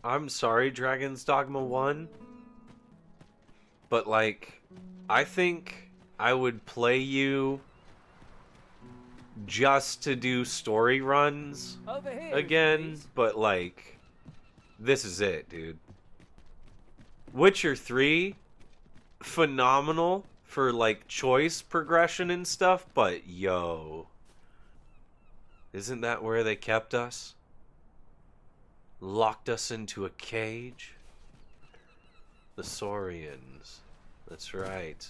I'm sorry, Dragon's Dogma 1, but like, I think I would play you just to do story runs Over here, again, but like, this is it, dude. Witcher 3, phenomenal for like choice progression and stuff, but yo, isn't that where they kept us? Locked us into a cage? The Saurians. That's right.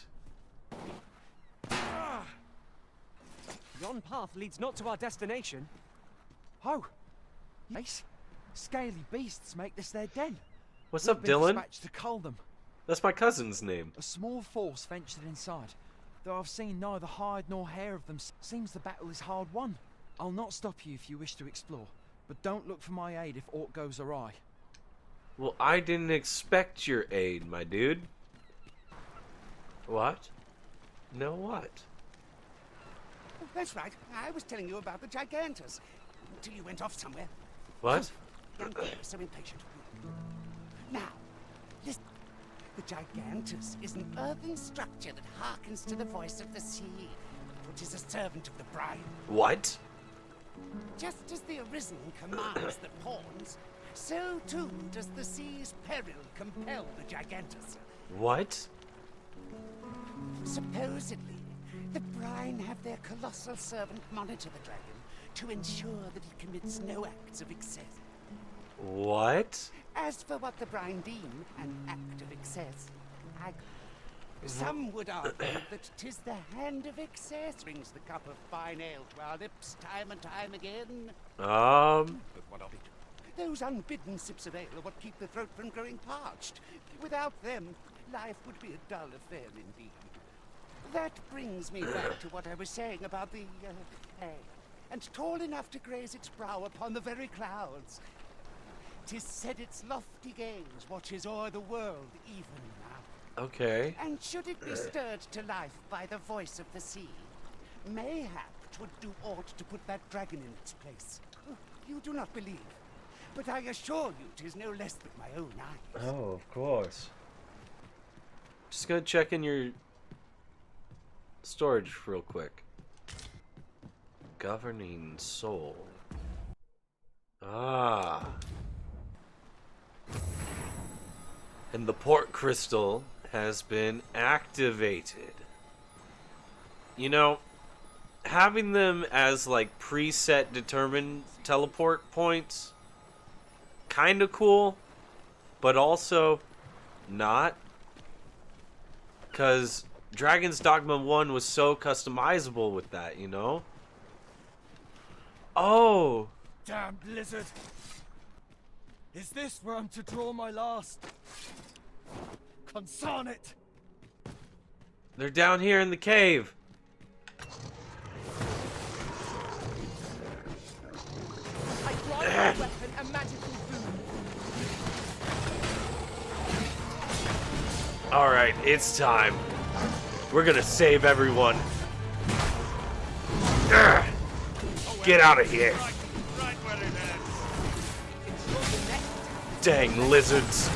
Yon path leads not to our destination. Oh, nice. Scaly beasts make this their den. What's We've up, been Dylan? dispatched to cull them. That's my cousin's name. A small force ventured inside, though I've seen neither hide nor hair of them. Seems the battle is hard won. I'll not stop you if you wish to explore, but don't look for my aid if aught goes awry. Well, I didn't expect your aid, my dude. What? No what? Oh, that's right. I was telling you about the Gigantus. Until you went off somewhere. What? Young people are so impatient. Now, listen. The Gigantus is an earthen structure that hearkens to the voice of the sea. It is a servant of the brine. What? Just as the Arisen commands the pawns, so too does the sea's peril compel the Gigantus. What? Supposedly, the brine have their colossal servant monitor the dragon to ensure that he commits no acts of excess. What? As for what the brine deem an act of excess, some would argue that 'tis the hand of excess brings the cup of fine ale to our lips time and time again. But what of it? Those unbidden sips of ale are what keep the throat from growing parched. Without them, life would be a dull affair indeed. That brings me back to what I was saying about the and tall enough to graze its brow upon the very clouds. 'Tis said its lofty gaze watches o'er the world even now. Okay. And should it be stirred to life by the voice of the sea, mayhap 'twould do aught to put that dragon in its place. You do not believe, but I assure you 'tis no less than my own eyes. Oh, of course. Just gonna check in your storage real quick. Governing soul. Ah. And the port crystal has been activated. You know, having them as like preset determined teleport points, kind of cool, but also not. Because Dragon's Dogma 1 was so customizable with that, you know? Oh! Damned lizard! Is this where I'm to draw my last? Consign it! They're down here in the cave. I grant my weapon a magical boon. Alright, it's time. We're gonna save everyone. Urgh. Get out of here. Right where it hurts. Dang lizards.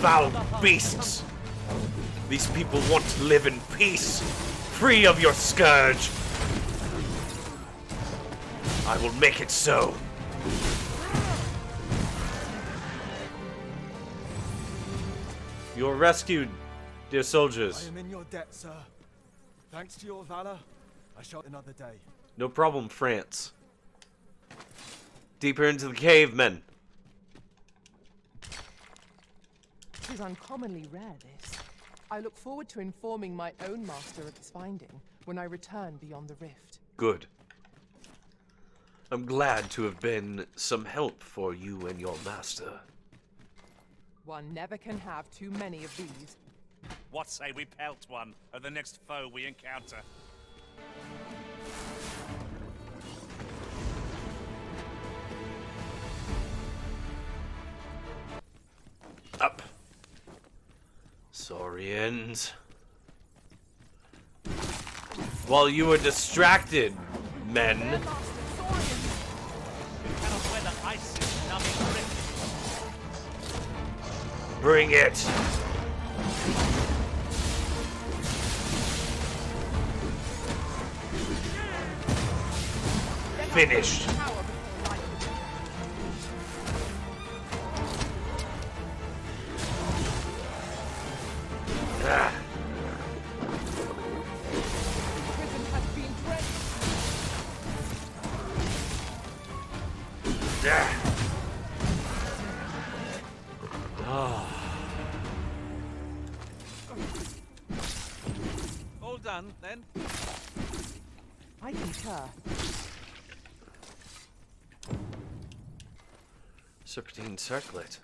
Foul beasts. These people want to live in peace, free of your scourge. I will make it so. You are rescued, dear I soldiers. am in your debt, sir. Thanks to your valor, I shall another day. No problem, France. Deeper into the cave, men. It is uncommonly rare, this. I look forward to informing my own master of its finding when I return beyond the rift. Good. I'm glad to have been some help for you and your master. One never can have too many of these. What say we pelt one of the next foe we encounter? Up. Saurians. While you were distracted, men. We cannot weather ice's numbing Bring it! Finished. Ah. Prison has been drenched. Ah. Ah. All done, then? I concur. Serpentine circlet.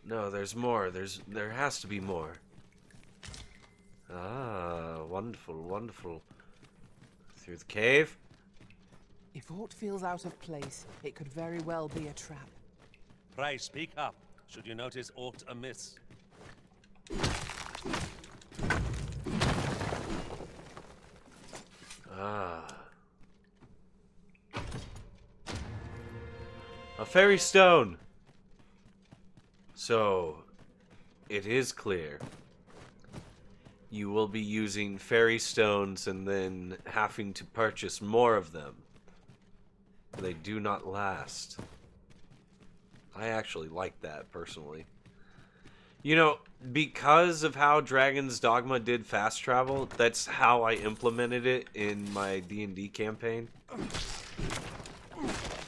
No, there's more. There has to be more. Ah, wonderful, wonderful. Through the cave. If aught feels out of place, it could very well be a trap. Pray speak up, should you notice aught amiss. Ah. A fairy stone! So, it is clear. You will be using fairy stones and then having to purchase more of them. They do not last. I actually like that, personally. You know, because of how Dragon's Dogma did fast travel, that's how I implemented it in my D&D campaign.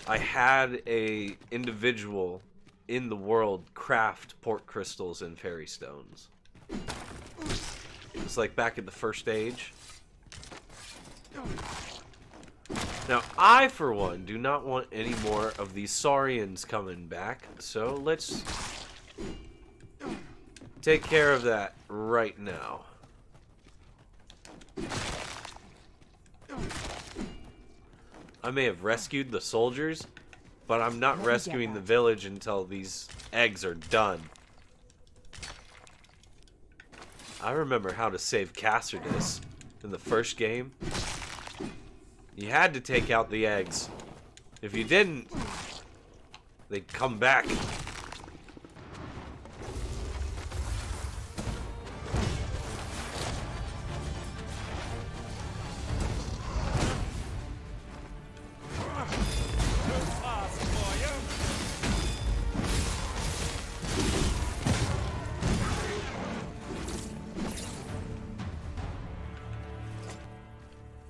I had a individual in the world craft port crystals and fairy stones. It's like back in the first age. Now, I, for one, do not want any more of these Saurians coming back, so let's take care of that right now. I may have rescued the soldiers, but I'm not rescuing the village until these eggs are done. I remember how to save Cassardus in the first game. You had to take out the eggs. If you didn't, they'd come back.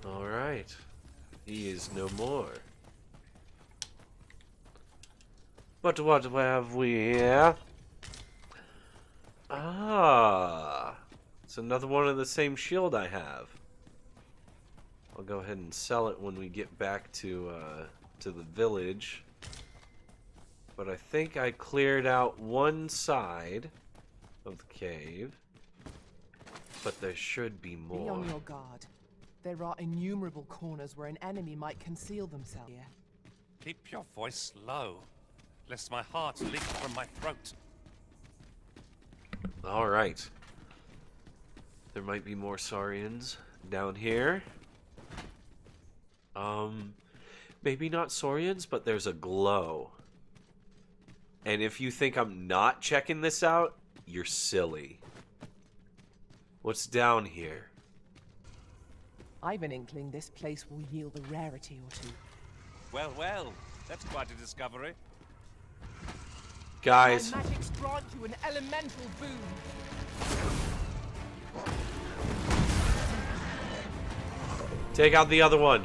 Alright. He is no more. But what have we here? Ah, it's another one of the same shield I have. I'll go ahead and sell it when we get back to the village. But I think I cleared out one side of the cave. But there should be Be more. on your guard. There are innumerable corners where an enemy might conceal themselves here. Keep your voice low, lest my heart leak from my throat. Alright. There might be more Saurians down here. Maybe not Saurians, but there's a glow. And if you think I'm not checking this out, you're silly. What's down here? I've an inkling this place will yield a rarity or two. Well, well, that's quite a discovery. Guys, My magics grant you an elemental boon. take out the other one.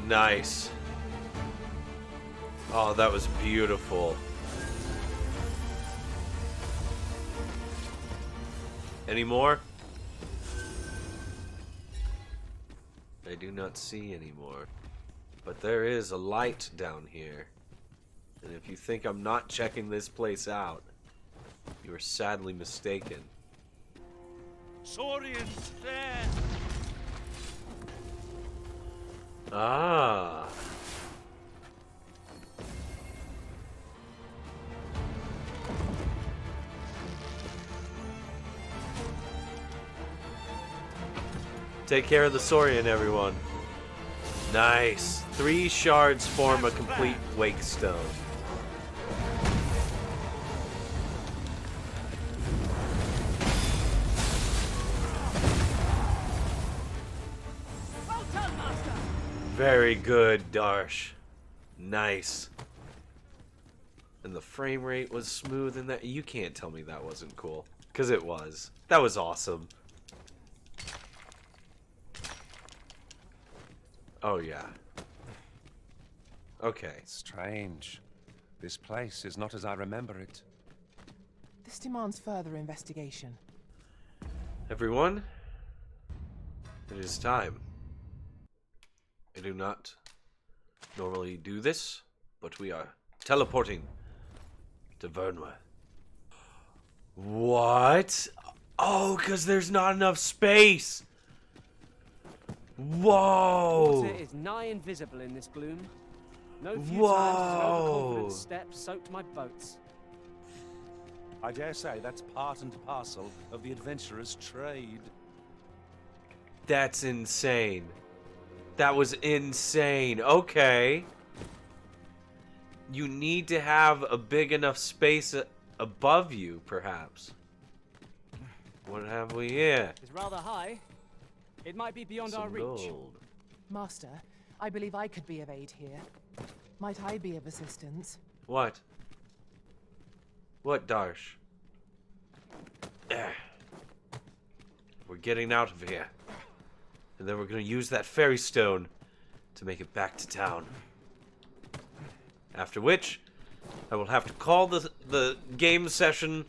Nice. Oh, that was beautiful. Any more? I do not see any more. But there is a light down here. And if you think I'm not checking this place out, you are sadly mistaken. Saurians there! Ah. Take care of the Saurian, everyone. Nice. 3 shards form a complete wake stone. Well done, Master! Very good, Darsh. Nice. And the frame rate was smooth in that. You can't tell me that wasn't cool. Because it was. That was awesome. Oh, yeah. Okay. Strange. This place is not as I remember it. This demands further investigation. Everyone, it is time. I do not normally do this, but we are teleporting to Vernwa. What? Oh, because there's not enough space. Whoa. Water is nigh invisible in this gloom. No few Whoa. times has an overconfident step soaked my boats. I dare say that's part and parcel of the adventurer's trade. That's insane. That was insane. Okay. You need to have a big enough space above you, perhaps. What have we here? It's rather high. It might be beyond our Some reach. gold. Master, I believe I could be of aid here. Might I be of assistance? What? What, Darsh? We're getting out of here. And then we're going to use that fairy stone to make it back to town. After which, I will have to call the game session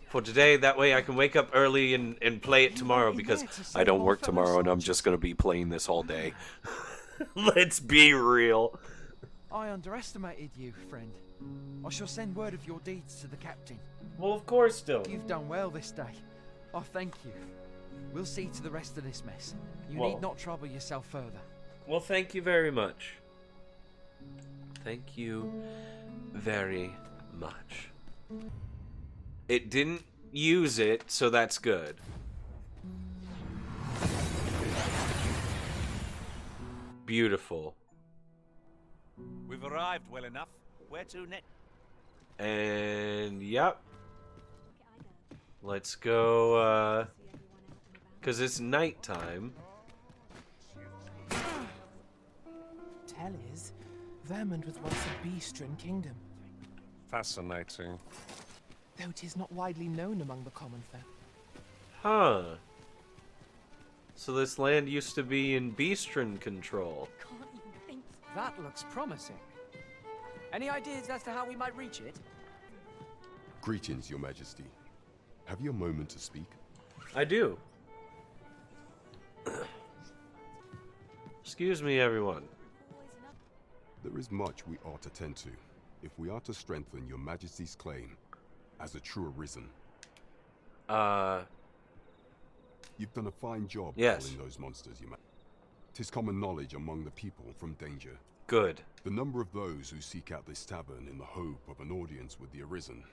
for today. That way I can wake up early and play it tomorrow, because I don't work tomorrow and I'm just going to be playing this all day. Let's be real. I underestimated you, friend. I shall send word of your deeds to the captain. Well, of course, still. You've done well this day. I thank you. We'll see to the rest of this mess. You Well- need not trouble yourself further. Well, thank you very much. Thank you very much. It didn't use it, so that's good. Beautiful. We've arrived well enough. Where to next? And, yep. Let's go, because it's nighttime. Tell is, Vermund was once a beastren kingdom, Fascinating. though it is not widely known among the common folk. Huh. So this land used to be in Beastren control. That looks promising. Any ideas as to how we might reach it? Greetings, Your Majesty. Have you a moment to speak? I do. Excuse me, everyone. There is much we ought to tend to, if we are to strengthen Your Majesty's claim as a true Arisen. You've done a fine job Yes. killing those monsters, Your Majesty. 'Tis common knowledge among the people from danger. Good. The number of those who seek out this tavern in the hope of an audience with the Arisen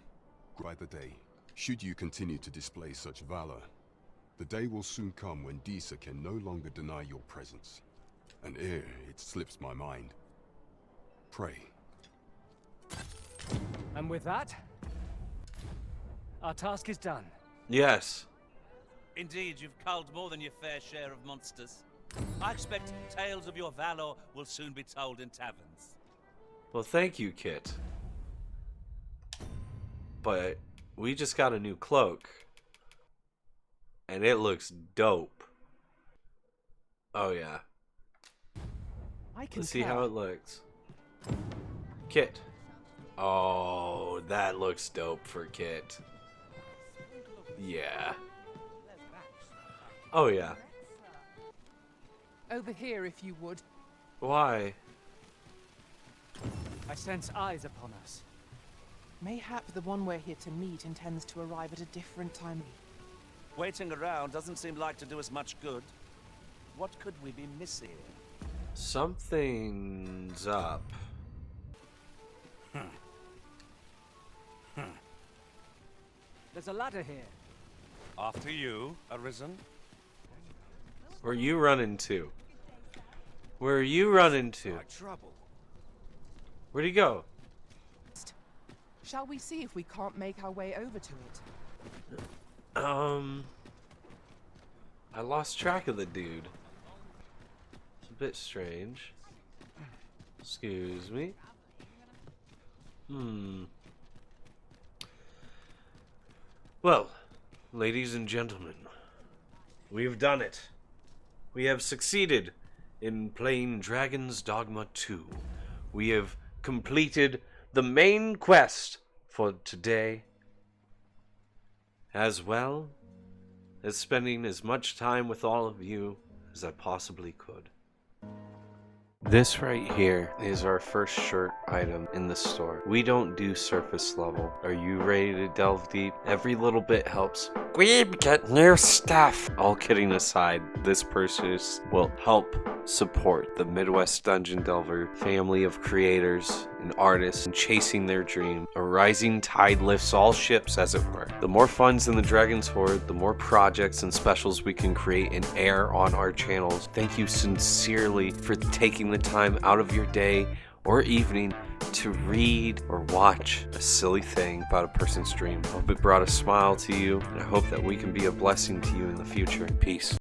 grow by the day. Should you continue to display such valor, the day will soon come when Disa can no longer deny your presence. And ere it slips my mind, pray. And with that, our task is done. Yes. Indeed, you've culled more than your fair share of monsters. I expect tales of your valor will soon be told in taverns. Well, thank you, Kit. But we just got a new cloak. And it looks dope. Oh, yeah. I can Let's see tell. how it looks. Kit. Oh, that looks dope for Kit. Yeah. Oh, yeah. Over here, if you would. Why? I sense eyes upon us. Mayhap the one we're here to meet intends to arrive at a different time. Waiting around doesn't seem like to do us much good. What could we be missing? Something's up. There's a ladder here. After you, Arisen. Where are you running to? Where are you running to? Trouble. Where'd he go? Shall we see if we can't make our way over to it? I lost track of the dude. It's a bit strange. Excuse me. Well, ladies and gentlemen, we've done it. We have succeeded in playing Dragon's Dogma 2. We have completed the main quest for today, as well as spending as much time with all of you as I possibly could. This right here is our first shirt item in the store. We don't do surface level. Are you ready to delve deep? Every little bit helps. We get new stuff. All kidding aside, this purchase will help support the Midwest Dungeon Delver family of creators and artists in chasing their dream. A rising tide lifts all ships, as it were. The more funds in the Dragon's Hoard, the more projects and specials we can create and air on our channels. Thank you sincerely for taking the time out of your day or evening to read or watch a silly thing about a person's dream. I hope it brought a smile to you, and I hope that we can be a blessing to you in the future. Peace.